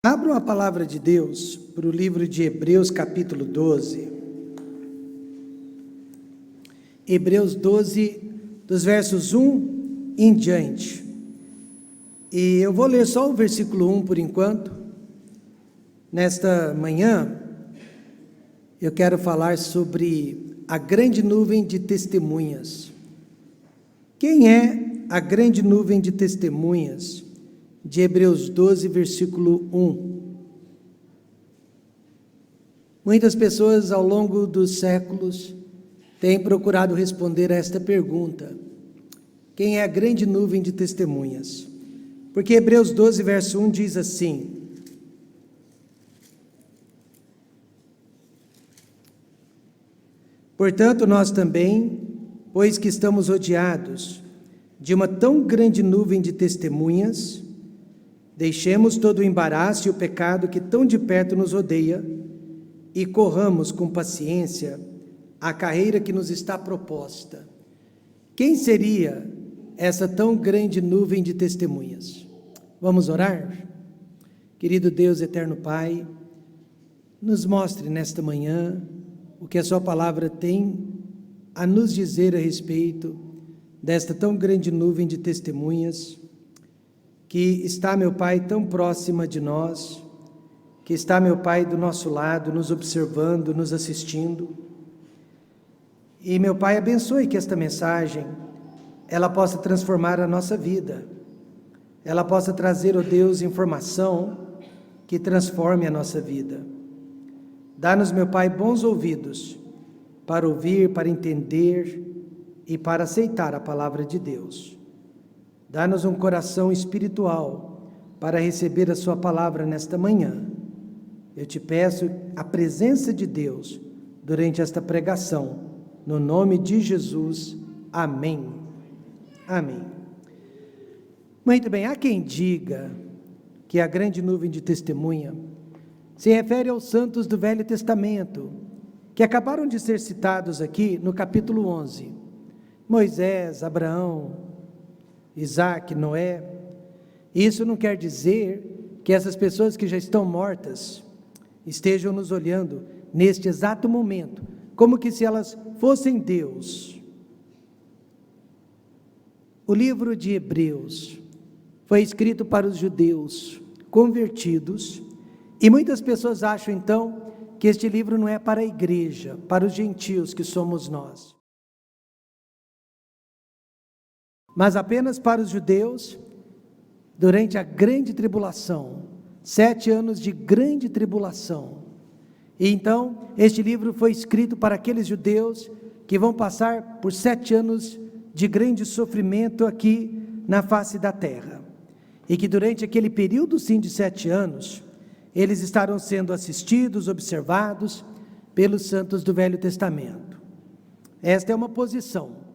Abram a palavra de Deus para o livro de Hebreus, capítulo 12. Hebreus 12, dos versos 1 em diante. E eu vou ler só o versículo 1 por enquanto. Nesta manhã, eu quero falar sobre a grande nuvem de testemunhas. Quem é a grande nuvem de testemunhas? De Hebreus 12, versículo 1. Muitas pessoas ao longo dos séculos têm procurado responder a esta pergunta: quem é a grande nuvem de testemunhas? Porque Hebreus 12, verso 1 diz assim: portanto, nós também, pois que estamos rodeados de uma tão grande nuvem de testemunhas, deixemos todo o embaraço e o pecado que tão de perto nos rodeia e corramos com paciência a carreira que nos está proposta. Quem seria essa tão grande nuvem de testemunhas? Vamos orar? Querido Deus, eterno Pai, nos mostre nesta manhã o que a sua palavra tem a nos dizer a respeito desta tão grande nuvem de testemunhas que está, meu Pai, tão próxima de nós, que está, meu Pai, do nosso lado, nos observando, nos assistindo. E, meu Pai, abençoe que esta mensagem, ela possa transformar a nossa vida, ela possa trazer, ó Deus, informação que transforme a nossa vida. Dá-nos, meu Pai, bons ouvidos para ouvir, para entender e para aceitar a palavra de Deus. Dá-nos um coração espiritual para receber a sua palavra nesta manhã. Eu te peço a presença de Deus durante esta pregação, no nome de Jesus. Amém. Amém. Muito bem, há quem diga que a grande nuvem de testemunha se refere aos santos do Velho Testamento, que acabaram de ser citados aqui no capítulo 11. Moisés, Abraão, Isaac, Noé. Isso não quer dizer que essas pessoas que já estão mortas estejam nos olhando neste exato momento, como que se elas fossem Deus. O livro de Hebreus foi escrito para os judeus convertidos, e muitas pessoas acham então que este livro não é para a igreja, para os gentios que somos nós, mas apenas para os judeus, durante a grande tribulação, 7 anos de grande tribulação. E então, este livro foi escrito para aqueles judeus que vão passar por 7 anos de grande sofrimento aqui na face da terra. E que durante aquele período, sim, de 7 anos, eles estarão sendo assistidos, observados pelos santos do Velho Testamento. Esta é uma posição.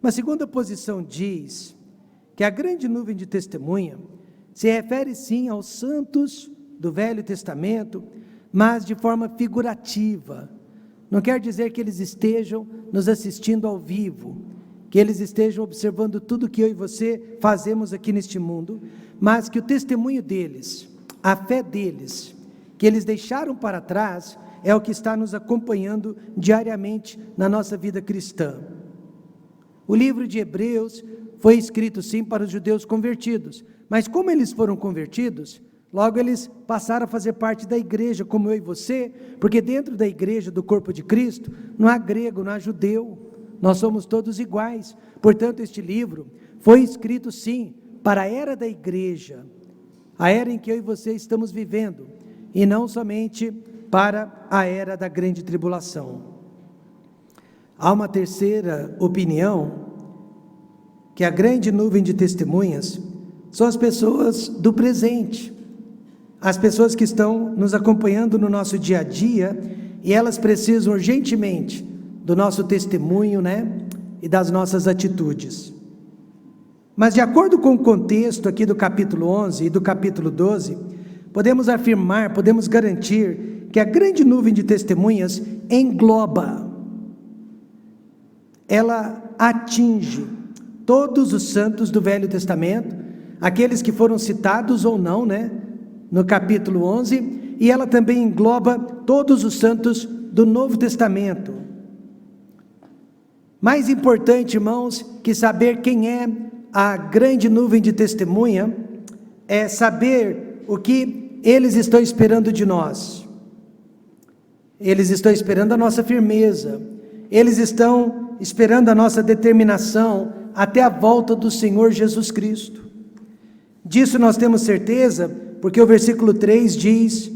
Uma segunda posição diz que a grande nuvem de testemunha se refere sim aos santos do Velho Testamento, mas de forma figurativa. Não quer dizer que eles estejam nos assistindo ao vivo, que eles estejam observando tudo que eu e você fazemos aqui neste mundo, mas que o testemunho deles, a fé deles, que eles deixaram para trás, é o que está nos acompanhando diariamente na nossa vida cristã. O livro de Hebreus foi escrito sim para os judeus convertidos, mas como eles foram convertidos, logo eles passaram a fazer parte da igreja, como eu e você, porque dentro da igreja do corpo de Cristo, não há grego, não há judeu, nós somos todos iguais. Portanto, este livro foi escrito sim para a era da igreja, a era em que eu e você estamos vivendo, e não somente para a era da grande tribulação. Há uma terceira opinião, que a grande nuvem de testemunhas são as pessoas do presente, as pessoas que estão nos acompanhando no nosso dia a dia, e elas precisam urgentemente do nosso testemunho, e das nossas atitudes. Mas de acordo com o contexto aqui do capítulo 11 e do capítulo 12, podemos afirmar, podemos garantir que a grande nuvem de testemunhas engloba, ela atinge todos os santos do Velho Testamento, aqueles que foram citados ou não, no capítulo 11, e ela também engloba todos os santos do Novo Testamento. Mais importante, irmãos, que saber quem é a grande nuvem de testemunha, é saber o que eles estão esperando de nós. Eles estão esperando a nossa firmeza, eles estão esperando a nossa determinação até a volta do Senhor Jesus Cristo. Disso nós temos certeza, porque o versículo 3 diz: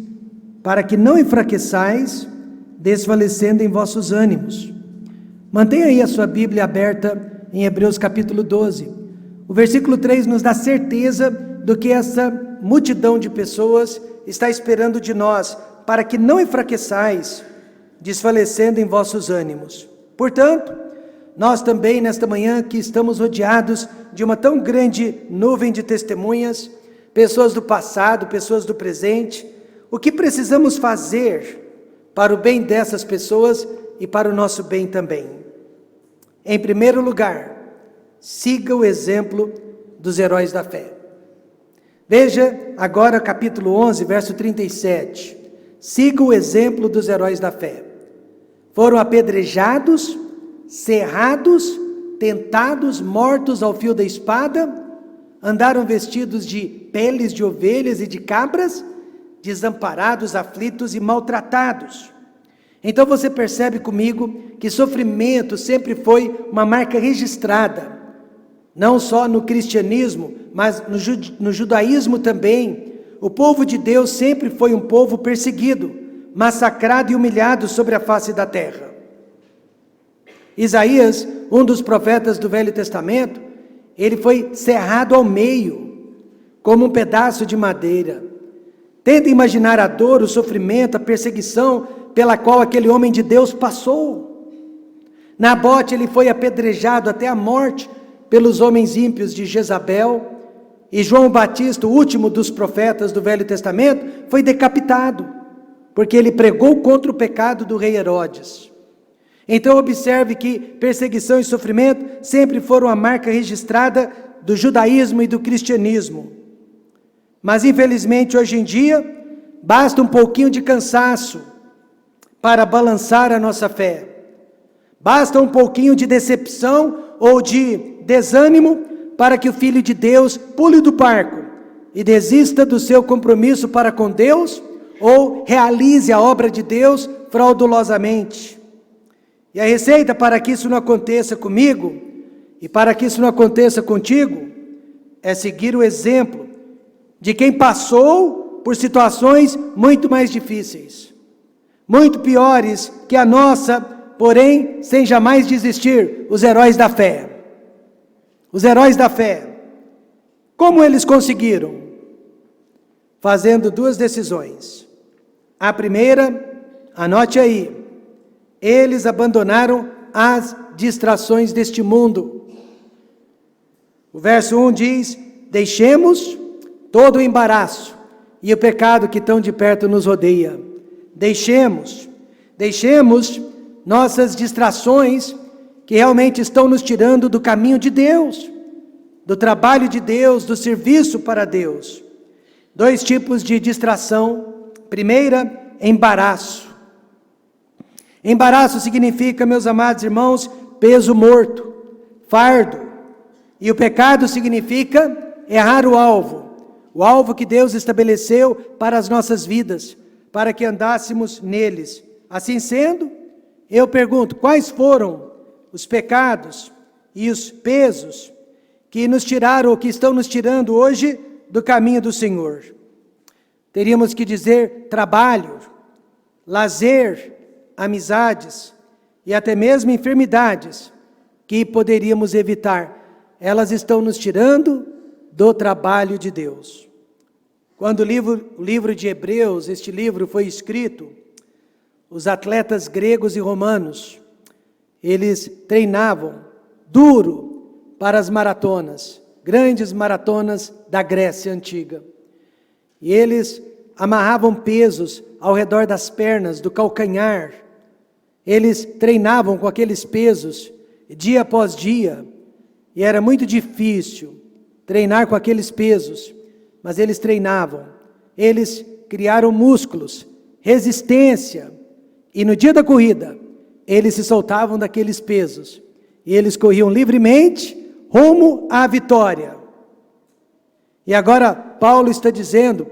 para que não enfraqueçais, desfalecendo em vossos ânimos. Mantenha aí a sua Bíblia aberta em Hebreus capítulo 12. O versículo 3 nos dá certeza do que essa multidão de pessoas está esperando de nós, para que não enfraqueçais, desfalecendo em vossos ânimos. Portanto, nós também nesta manhã que estamos rodeados de uma tão grande nuvem de testemunhas, pessoas do passado, pessoas do presente, o que precisamos fazer para o bem dessas pessoas e para o nosso bem também? Em primeiro lugar, siga o exemplo dos heróis da fé. Veja agora capítulo 11, verso 37. Siga o exemplo dos heróis da fé. Foram apedrejados, cerrados, tentados, mortos ao fio da espada, andaram vestidos de peles de ovelhas e de cabras, desamparados, aflitos e maltratados. Então você percebe comigo que sofrimento sempre foi uma marca registrada, não só no cristianismo, mas no judaísmo também. O povo de Deus sempre foi um povo perseguido, massacrado e humilhado sobre a face da terra. Isaías, um dos profetas do Velho Testamento, ele foi cerrado ao meio, como um pedaço de madeira. Tenta imaginar a dor, o sofrimento, a perseguição pela qual aquele homem de Deus passou. Nabote, ele foi apedrejado até a morte pelos homens ímpios de Jezabel, e João Batista, o último dos profetas do Velho Testamento, foi decapitado, porque ele pregou contra o pecado do rei Herodes. Então observe que perseguição e sofrimento sempre foram a marca registrada do judaísmo e do cristianismo. Mas infelizmente hoje em dia, basta um pouquinho de cansaço para balançar a nossa fé. Basta um pouquinho de decepção ou de desânimo para que o Filho de Deus pule do barco e desista do seu compromisso para com Deus, ou realize a obra de Deus fraudulosamente. E a receita para que isso não aconteça comigo, e para que isso não aconteça contigo, é seguir o exemplo de quem passou por situações muito mais difíceis, muito piores que a nossa, porém, sem jamais desistir, os heróis da fé. Os heróis da fé. Como eles conseguiram? Fazendo duas decisões. A primeira, anote aí, eles abandonaram as distrações deste mundo. O verso 1 diz: deixemos todo o embaraço e o pecado que tão de perto nos rodeia. Deixemos nossas distrações que realmente estão nos tirando do caminho de Deus, do trabalho de Deus, do serviço para Deus. Dois tipos de distração. Primeira, embaraço. Embaraço significa, meus amados irmãos, peso morto, fardo. E o pecado significa errar o alvo que Deus estabeleceu para as nossas vidas, para que andássemos neles. Assim sendo, eu pergunto, quais foram os pecados e os pesos que nos tiraram, ou que estão nos tirando hoje do caminho do Senhor? Teríamos que dizer trabalho, lazer, amizades e até mesmo enfermidades que poderíamos evitar. Elas estão nos tirando do trabalho de Deus. Quando o livro de Hebreus, este livro foi escrito, os atletas gregos e romanos, eles treinavam duro para as maratonas, grandes maratonas da Grécia Antiga. E eles amarravam pesos ao redor das pernas, do calcanhar. Eles treinavam com aqueles pesos dia após dia. E era muito difícil treinar com aqueles pesos, mas eles treinavam. eles criaram músculos, resistência, e no dia da corrida, eles se soltavam daqueles pesos, e eles corriam livremente rumo à vitória. E agora Paulo está dizendo,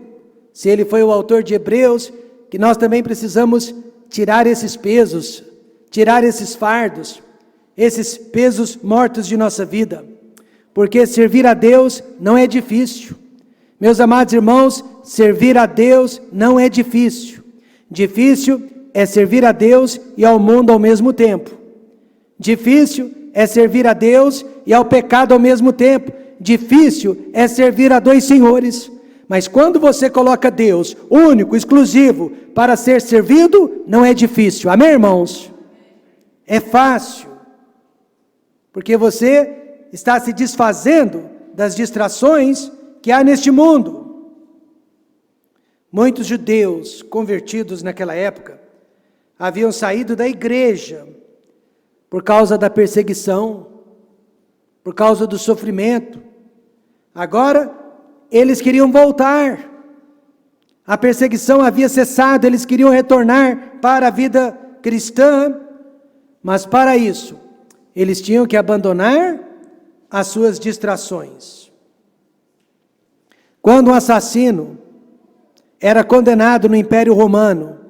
se ele foi o autor de Hebreus, que nós também precisamos tirar esses pesos, tirar esses fardos, esses pesos mortos de nossa vida, porque servir a Deus não é difícil. Meus amados irmãos, servir a Deus não é difícil. Difícil é servir a Deus e ao mundo ao mesmo tempo. Difícil é servir a Deus e ao pecado ao mesmo tempo. Difícil é servir a dois senhores. Mas quando você coloca Deus, único, exclusivo, para ser servido, não é difícil. Amém, irmãos? É fácil. Porque você está se desfazendo das distrações que há neste mundo. Muitos judeus convertidos naquela época haviam saído da igreja por causa da perseguição, por causa do sofrimento. Agora, eles queriam voltar. A perseguição havia cessado, eles queriam retornar para a vida cristã, mas para isso, eles tinham que abandonar as suas distrações. Quando um assassino era condenado no Império Romano,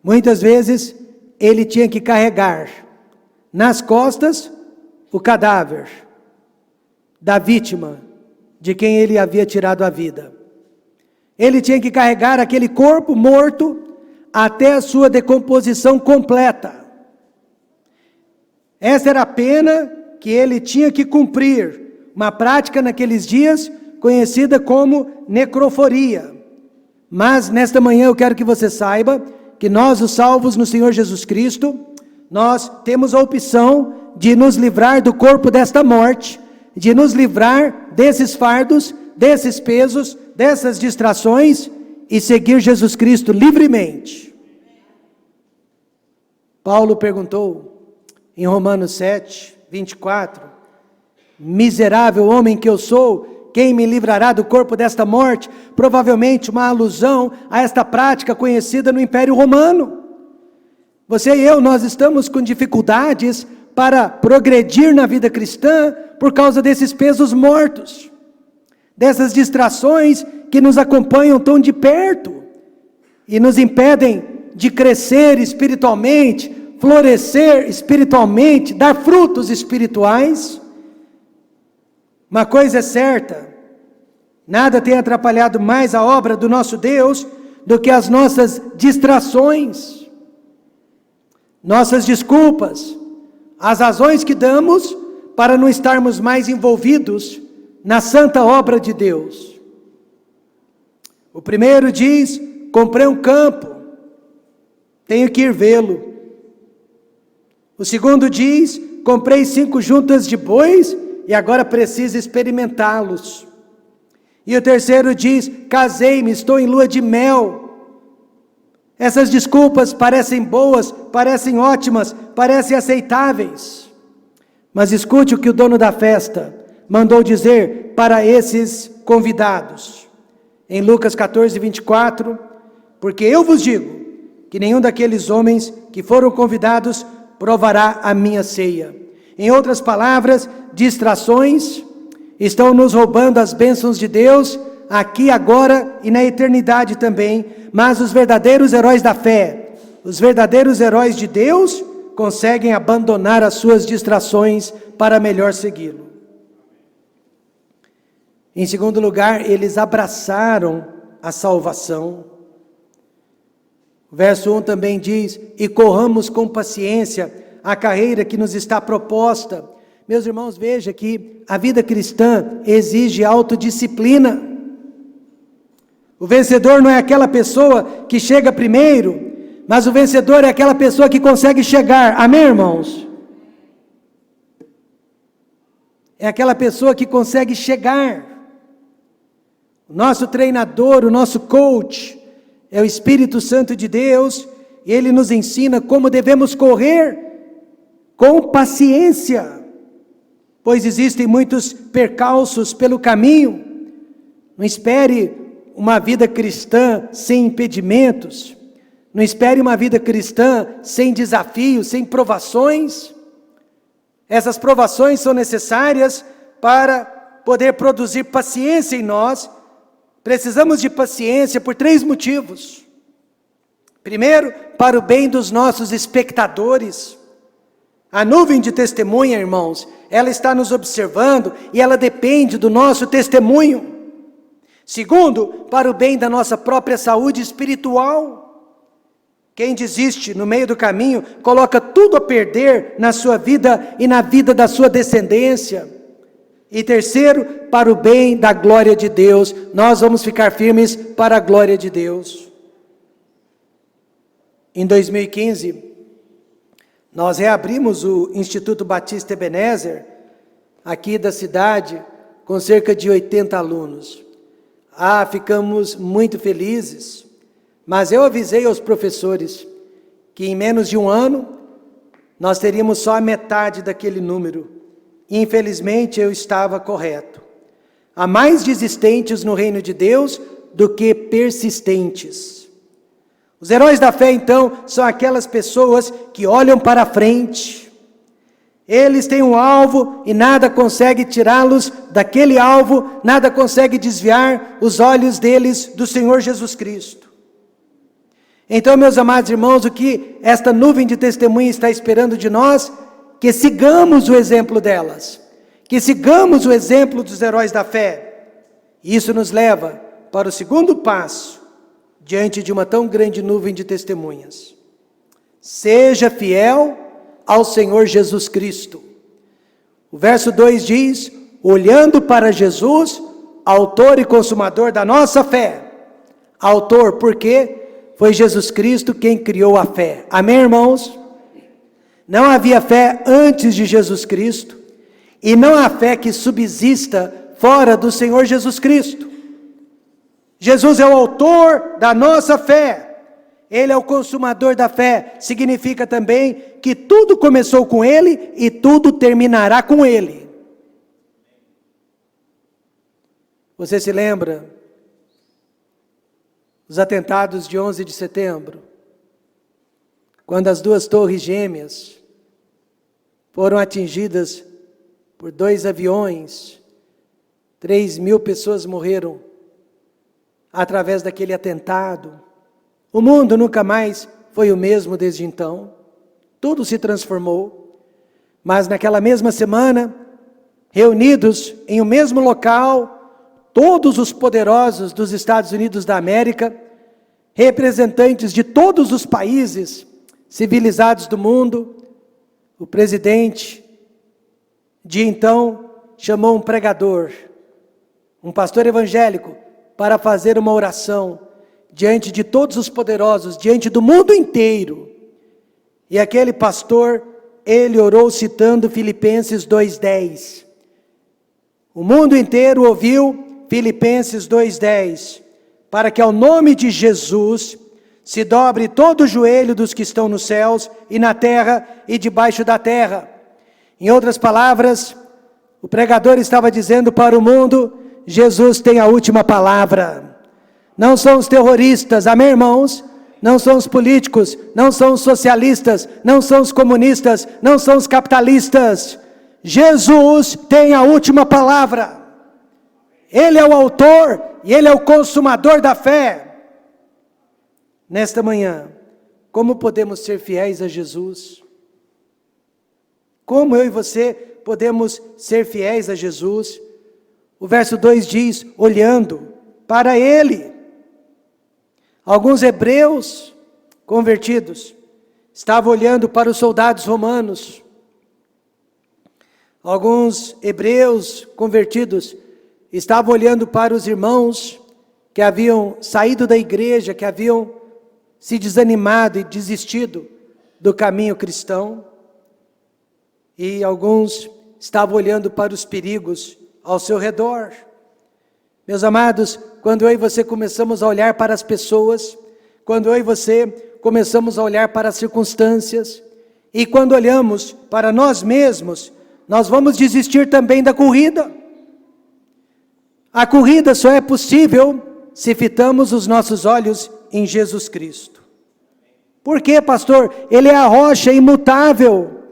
muitas vezes ele tinha que carregar nas costas o cadáver da vítima de quem ele havia tirado a vida. Ele tinha que carregar aquele corpo morto até a sua decomposição completa. Essa era a pena que ele tinha que cumprir, uma prática naqueles dias conhecida como necroforia. Mas nesta manhã eu quero que você saiba que nós, os salvos no Senhor Jesus Cristo, nós temos a opção de nos livrar do corpo desta morte, de nos livrar desses fardos, desses pesos, dessas distrações e seguir Jesus Cristo livremente. Paulo perguntou em Romanos 7, 24, miserável homem que eu sou, quem me livrará do corpo desta morte? Provavelmente uma alusão a esta prática conhecida no Império Romano. Você e eu, nós estamos com dificuldades para progredir na vida cristã por causa desses pesos mortos, dessas distrações que nos acompanham tão de perto e nos impedem de crescer espiritualmente, florescer espiritualmente, dar frutos espirituais. Uma coisa é certa, nada tem atrapalhado mais a obra do nosso Deus do que as nossas distrações, nossas desculpas, as razões que damos para não estarmos mais envolvidos na santa obra de Deus. O primeiro diz, comprei um campo, tenho que ir vê-lo. O segundo diz, comprei 5 juntas de bois e agora preciso experimentá-los. E o terceiro diz, casei-me, estou em lua de mel. Essas desculpas parecem boas, parecem ótimas, parecem aceitáveis. Mas escute o que o dono da festa mandou dizer para esses convidados. Em Lucas 14, 24, porque eu vos digo que nenhum daqueles homens que foram convidados provará a minha ceia. Em outras palavras, distrações estão nos roubando as bênçãos de Deus, aqui, agora e na eternidade também. Mas os verdadeiros heróis da fé, os verdadeiros heróis de Deus, conseguem abandonar as suas distrações para melhor segui-lo. Em segundo lugar, eles abraçaram a salvação. O verso 1 também diz, e corramos com paciência a carreira que nos está proposta. Meus irmãos, veja que a vida cristã exige autodisciplina. O vencedor não é aquela pessoa que chega primeiro, mas o vencedor é aquela pessoa que consegue chegar. Amém, irmãos? É aquela pessoa que consegue chegar. O nosso treinador, o nosso coach, é o Espírito Santo de Deus, e ele nos ensina como devemos correr com paciência, pois existem muitos percalços pelo caminho. Não espere uma vida cristã sem impedimentos. Não espere uma vida cristã sem desafios, sem provações. Essas provações são necessárias para poder produzir paciência em nós. Precisamos de paciência por 3 motivos. Primeiro, para o bem dos nossos espectadores. A nuvem de testemunha, irmãos, ela está nos observando e ela depende do nosso testemunho. Segundo, para o bem da nossa própria saúde espiritual. Quem desiste no meio do caminho, coloca tudo a perder na sua vida e na vida da sua descendência. E terceiro, para o bem da glória de Deus, nós vamos ficar firmes para a glória de Deus. Em 2015, nós reabrimos o Instituto Batista Ebenezer, aqui da cidade, com cerca de 80 alunos. Ficamos muito felizes, mas eu avisei aos professores que em menos de um ano, nós teríamos só a metade daquele número. Infelizmente, eu estava correto. Há mais desistentes no reino de Deus do que persistentes. Os heróis da fé, então, são aquelas pessoas que olham para frente. Eles têm um alvo e nada consegue tirá-los daquele alvo, nada consegue desviar os olhos deles do Senhor Jesus Cristo. Então, meus amados irmãos, o que esta nuvem de testemunha está esperando de nós? Que sigamos o exemplo delas, que sigamos o exemplo dos heróis da fé. Isso nos leva para o segundo passo, diante de uma tão grande nuvem de testemunhas. Seja fiel ao Senhor Jesus Cristo. O verso 2 diz, olhando para Jesus, autor e consumador da nossa fé. Autor, porque foi Jesus Cristo quem criou a fé. Amém, irmãos? Não havia fé antes de Jesus Cristo, e não há fé que subsista fora do Senhor Jesus Cristo. Jesus é o autor da nossa fé. Ele é o consumador da fé. Significa também que tudo começou com Ele e tudo terminará com Ele. Você se lembra dos atentados de 11 de setembro? Quando as 2 torres gêmeas foram atingidas por 2 aviões, 3.000 pessoas morreram através daquele atentado. O mundo nunca mais foi o mesmo desde então. Tudo se transformou. Mas naquela mesma semana, reunidos em um mesmo local, todos os poderosos dos Estados Unidos da América, representantes de todos os países civilizados do mundo, o presidente de então chamou um pregador, um pastor evangélico, para fazer uma oração diante de todos os poderosos, diante do mundo inteiro. E aquele pastor, ele orou citando Filipenses 2:10. O mundo inteiro ouviu Filipenses 2:10, para que ao nome de Jesus se dobre todo o joelho dos que estão nos céus e na terra e debaixo da terra. Em outras palavras, o pregador estava dizendo para o mundo, Jesus tem a última palavra. Não são os terroristas, amém, irmãos? Não são os políticos, não são os socialistas, não são os comunistas, não são os capitalistas. Jesus tem a última palavra. Ele é o autor e Ele é o consumador da fé. Nesta manhã, como podemos ser fiéis a Jesus? Como eu e você podemos ser fiéis a Jesus? O verso 2 diz, olhando para Ele. Alguns hebreus convertidos estavam olhando para os soldados romanos. Alguns hebreus convertidos estavam olhando para os irmãos que haviam saído da igreja, que haviam se desanimado e desistido do caminho cristão. E alguns estavam olhando para os perigos ao seu redor. Meus amados, quando eu e você começamos a olhar para as pessoas, quando eu e você começamos a olhar para as circunstâncias, e quando olhamos para nós mesmos, nós vamos desistir também da corrida. A corrida só é possível se fitamos os nossos olhos em Jesus Cristo. Por quê, pastor? Ele é a rocha imutável,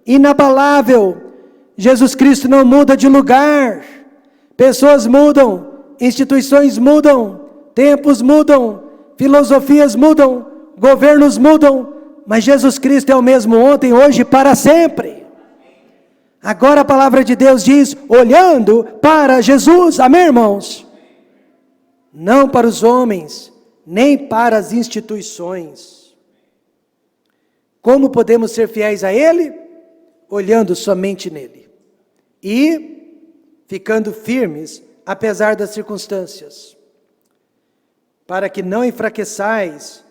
inabalável. Jesus Cristo não muda de lugar. Pessoas mudam, instituições mudam, tempos mudam, filosofias mudam, governos mudam, mas Jesus Cristo é o mesmo ontem, hoje e para sempre. Agora a palavra de Deus diz, olhando para Jesus, amém, irmãos? Não para os homens, nem para as instituições. Como podemos ser fiéis a Ele? Olhando somente nele. E ficando firmes, apesar das circunstâncias. Para que não enfraqueçais,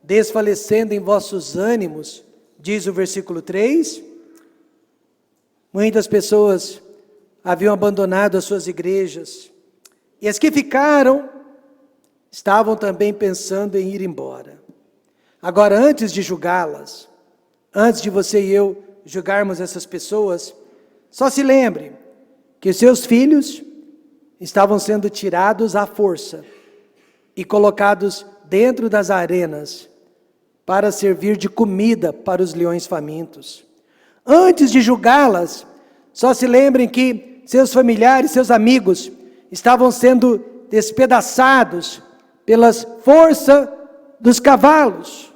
desfalecendo em vossos ânimos, diz o versículo 3. Muitas pessoas haviam abandonado as suas igrejas. E as que ficaram, estavam também pensando em ir embora. Agora, antes de julgá-las, antes de você e eu julgarmos essas pessoas, só se lembre que seus filhos estavam sendo tirados à força e colocados dentro das arenas para servir de comida para os leões famintos. Antes de julgá-las, só se lembrem que seus familiares, seus amigos estavam sendo despedaçados pelas forças dos cavalos.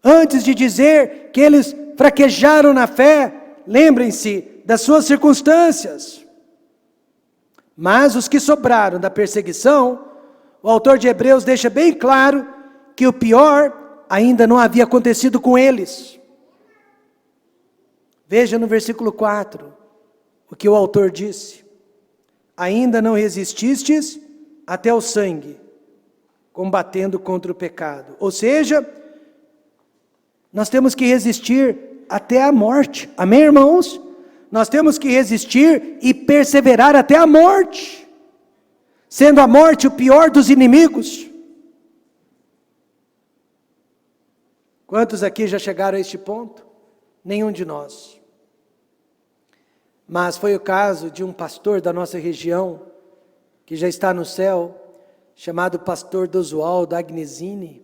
Antes de dizer que eles fraquejaram na fé, lembrem-se das suas circunstâncias. Mas os que sobraram da perseguição, o autor de Hebreus deixa bem claro que o pior ainda não havia acontecido com eles. Veja no versículo 4, o que o autor disse. Ainda não resististes até o sangue, combatendo contra o pecado. Ou seja, nós temos que resistir até a morte. Amém, irmãos? Nós temos que resistir e perseverar até a morte. Sendo a morte o pior dos inimigos. Quantos aqui já chegaram a este ponto? Nenhum de nós. Mas foi o caso de um pastor da nossa região, que já está no céu, chamado pastor Dosualdo Agnesini.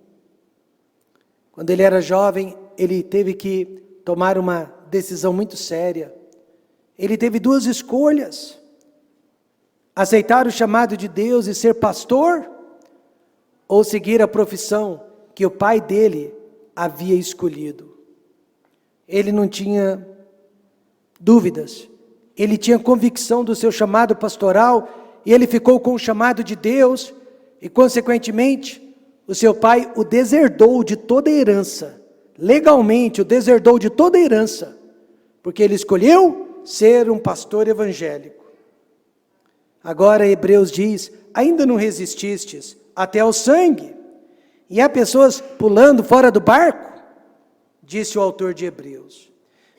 Quando ele era jovem, ele teve que tomar uma decisão muito séria. Ele teve duas escolhas: aceitar o chamado de Deus e ser pastor, ou seguir a profissão que o pai dele havia escolhido. Ele não tinha dúvidas, ele tinha convicção do seu chamado pastoral, e ele ficou com o chamado de Deus, e consequentemente, o seu pai o deserdou de toda a herança, legalmente o deserdou de toda a herança, porque ele escolheu ser um pastor evangélico. Agora Hebreus diz, ainda não resististes até ao sangue, e há pessoas pulando fora do barco, disse o autor de Hebreus.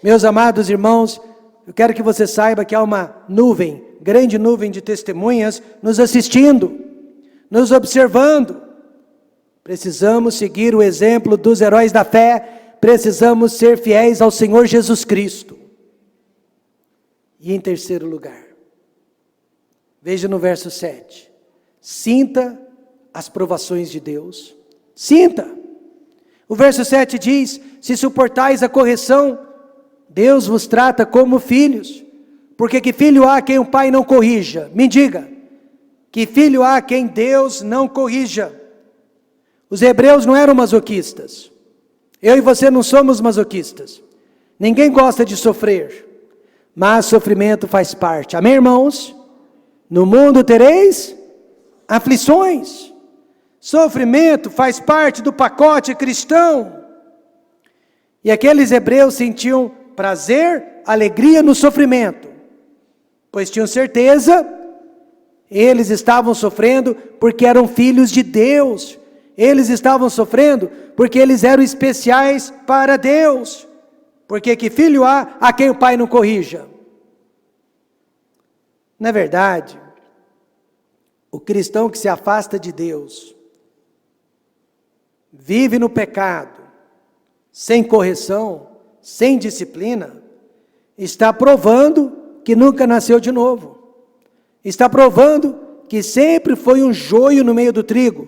Meus amados irmãos, eu quero que você saiba que há uma nuvem, grande nuvem de testemunhas nos assistindo, nos observando. Precisamos seguir o exemplo dos heróis da fé, precisamos ser fiéis ao Senhor Jesus Cristo. E em terceiro lugar, veja no verso 7, sinta as provações de Deus, sinta. O verso 7 diz, se suportais a correção, Deus vos trata como filhos, porque que filho há quem o pai não corrija? Me diga, que filho há quem Deus não corrija? Os hebreus não eram masoquistas, eu e você não somos masoquistas, ninguém gosta de sofrer, mas sofrimento faz parte, amém, irmãos? No mundo tereis aflições, sofrimento faz parte do pacote cristão, e aqueles hebreus sentiam prazer, alegria no sofrimento, pois tinham certeza, eles estavam sofrendo porque eram filhos de Deus, eles estavam sofrendo porque eles eram especiais para Deus, porque que filho há a quem o pai não corrija? Na verdade, o cristão que se afasta de Deus, vive no pecado, sem correção, sem disciplina, está provando que nunca nasceu de novo, está provando que sempre foi um joio no meio do trigo,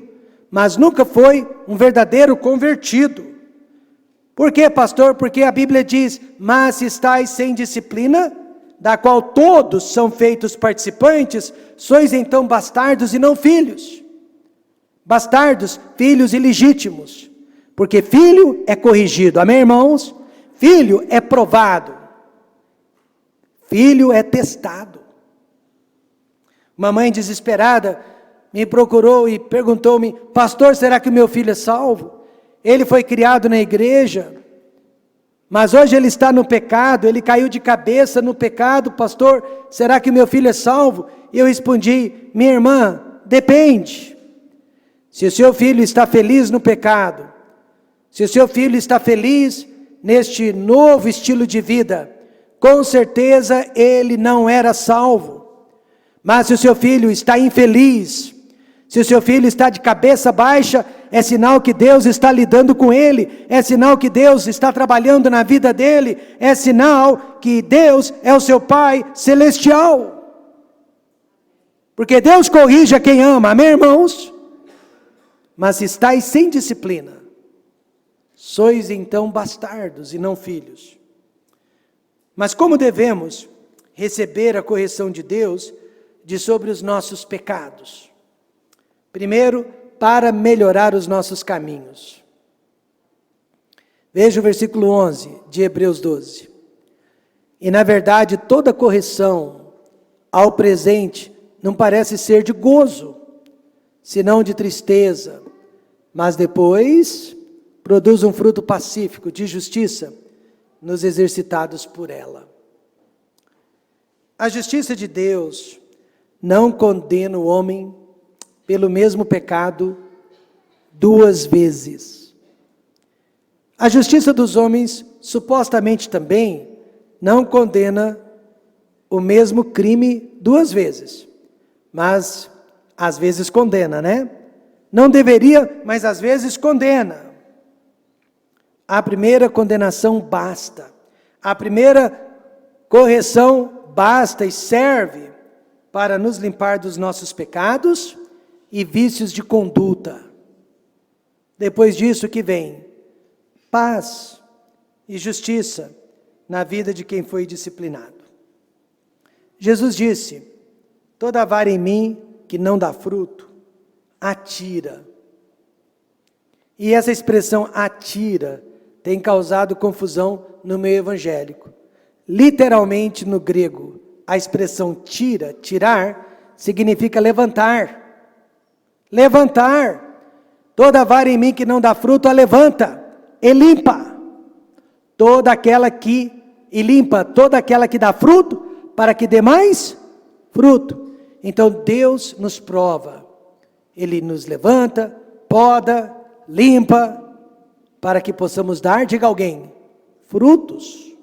mas nunca foi um verdadeiro convertido. Por quê, pastor? Porque a Bíblia diz, mas se estáis sem disciplina, da qual todos são feitos participantes, sois então bastardos e não filhos. Bastardos, filhos ilegítimos. Porque filho é corrigido, amém, irmãos? Filho é provado. Filho é testado. Uma mãe desesperada me procurou e perguntou-me, pastor, será que o meu filho é salvo? Ele foi criado na igreja, mas hoje ele está no pecado, ele caiu de cabeça no pecado, pastor, será que o meu filho é salvo? E eu respondi, minha irmã, depende. Se o seu filho está feliz no pecado, se o seu filho está feliz neste novo estilo de vida, com certeza ele não era salvo. Mas se o seu filho está infeliz, se o seu filho está de cabeça baixa, é sinal que Deus está lidando com ele, é sinal que Deus está trabalhando na vida dele, é sinal que Deus é o seu Pai celestial. Porque Deus corrige a quem ama, amém, irmãos? Mas se estáis sem disciplina, sois então bastardos e não filhos. Mas como devemos receber a correção de Deus de sobre os nossos pecados? Primeiro, para melhorar os nossos caminhos. Veja o versículo 11 de Hebreus 12. E na verdade toda correção ao presente não parece ser de gozo, senão de tristeza, mas depois produz um fruto pacífico de justiça nos exercitados por ela. A justiça de Deus não condena o homem pelo mesmo pecado duas vezes. A justiça dos homens supostamente também não condena o mesmo crime duas vezes, mas às vezes condena, né? Não deveria, mas às vezes condena. A primeira condenação basta. A primeira correção basta e serve para nos limpar dos nossos pecados e vícios de conduta. Depois disso que vem paz e justiça na vida de quem foi disciplinado. Jesus disse, toda vara em mim que não dá fruto, atira. E essa expressão atira tem causado confusão no meio evangélico. Literalmente no grego, a expressão tira, tirar, significa levantar. Levantar. Toda vara em mim que não dá fruto, a levanta e limpa. Toda aquela que, e limpa toda aquela que dá fruto, para que dê mais fruto. Então Deus nos prova. Ele nos levanta, poda, limpa, para que possamos dar, diga alguém, frutos.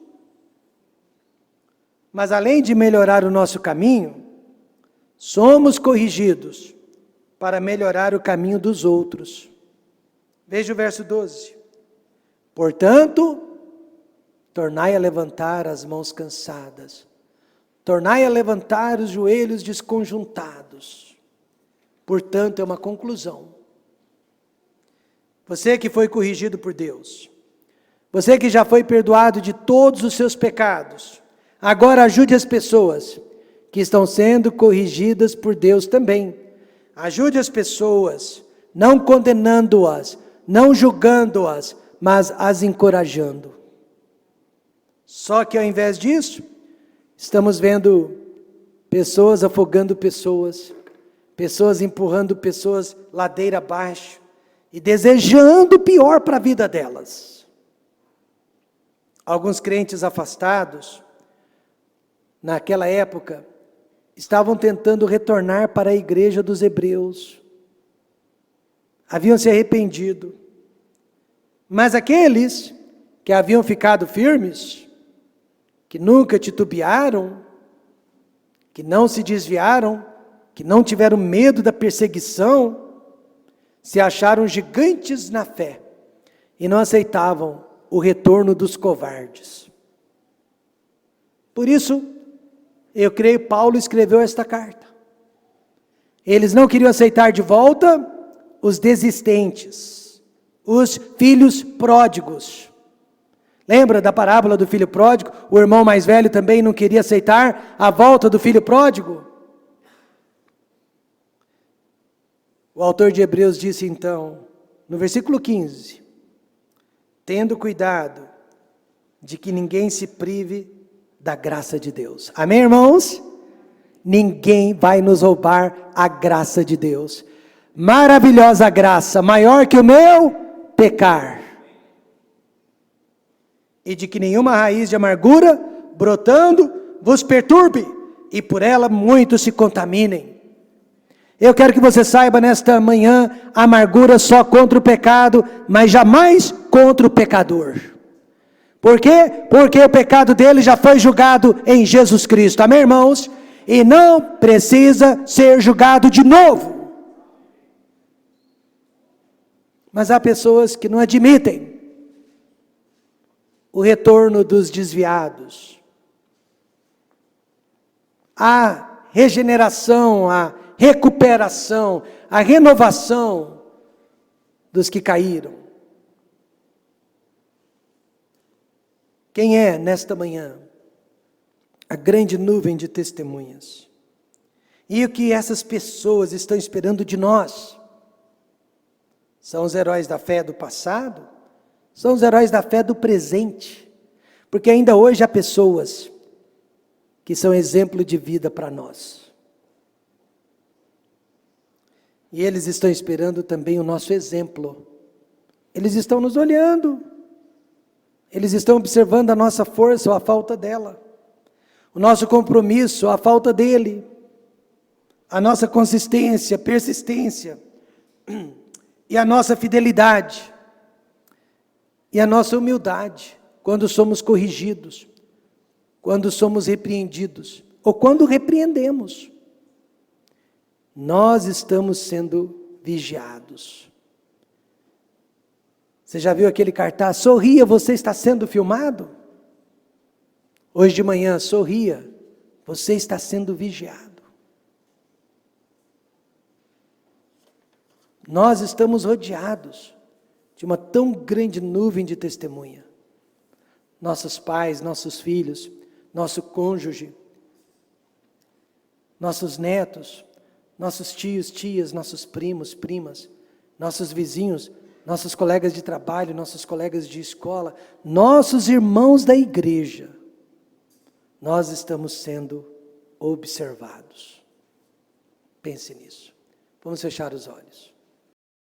Mas além de melhorar o nosso caminho, somos corrigidos para melhorar o caminho dos outros. Veja o verso 12. Portanto, tornai a levantar as mãos cansadas, tornai a levantar os joelhos desconjuntados. Portanto, é uma conclusão. Você que foi corrigido por Deus, você que já foi perdoado de todos os seus pecados, agora ajude as pessoas que estão sendo corrigidas por Deus também. Ajude as pessoas, não condenando-as, não julgando-as, mas as encorajando. Só que ao invés disso, estamos vendo pessoas afogando pessoas, pessoas empurrando pessoas ladeira abaixo e desejando o pior para a vida delas. Alguns crentes afastados, naquela época, estavam tentando retornar para a igreja dos hebreus. Haviam se arrependido. Mas aqueles que haviam ficado firmes, que nunca titubearam, que não se desviaram, que não tiveram medo da perseguição, se acharam gigantes na fé e não aceitavam o retorno dos covardes. Por isso, eu creio Paulo escreveu esta carta. Eles não queriam aceitar de volta os desistentes, os filhos pródigos. Lembra da parábola do filho pródigo? O irmão mais velho também não queria aceitar a volta do filho pródigo. O autor de Hebreus disse então, no versículo 15, tendo cuidado de que ninguém se prive da graça de Deus. Amém, irmãos? Ninguém vai nos roubar a graça de Deus. Maravilhosa graça, maior que o meu pecar. E de que nenhuma raiz de amargura, brotando, vos perturbe, e por ela muitos se contaminem. Eu quero que você saiba nesta manhã, amargura só contra o pecado, mas jamais contra o pecador. Por quê? Porque o pecado dele já foi julgado em Jesus Cristo. Amém, irmãos? E não precisa ser julgado de novo. Mas há pessoas que não admitem o retorno dos desviados. A regeneração, a recuperação, a renovação dos que caíram. Quem é, nesta manhã, a grande nuvem de testemunhas? E o que essas pessoas estão esperando de nós? São os heróis da fé do passado? São os heróis da fé do presente? Porque ainda hoje há pessoas que são exemplo de vida para nós. E eles estão esperando também o nosso exemplo. Eles estão nos olhando. Eles estão observando a nossa força ou a falta dela. O nosso compromisso ou a falta dele. A nossa consistência, persistência. E a nossa fidelidade. E a nossa humildade. Quando somos corrigidos. Quando somos repreendidos. Ou quando repreendemos. Nós estamos sendo vigiados. Você já viu aquele cartaz? Sorria, você está sendo filmado? Hoje de manhã, sorria, você está sendo vigiado. Nós estamos rodeados de uma tão grande nuvem de testemunha. Nossos pais, nossos filhos, nosso cônjuge, nossos netos, nossos tios, tias, nossos primos, primas, nossos vizinhos, nossos colegas de trabalho, nossos colegas de escola, nossos irmãos da igreja, nós estamos sendo observados. Pense nisso. Vamos fechar os olhos.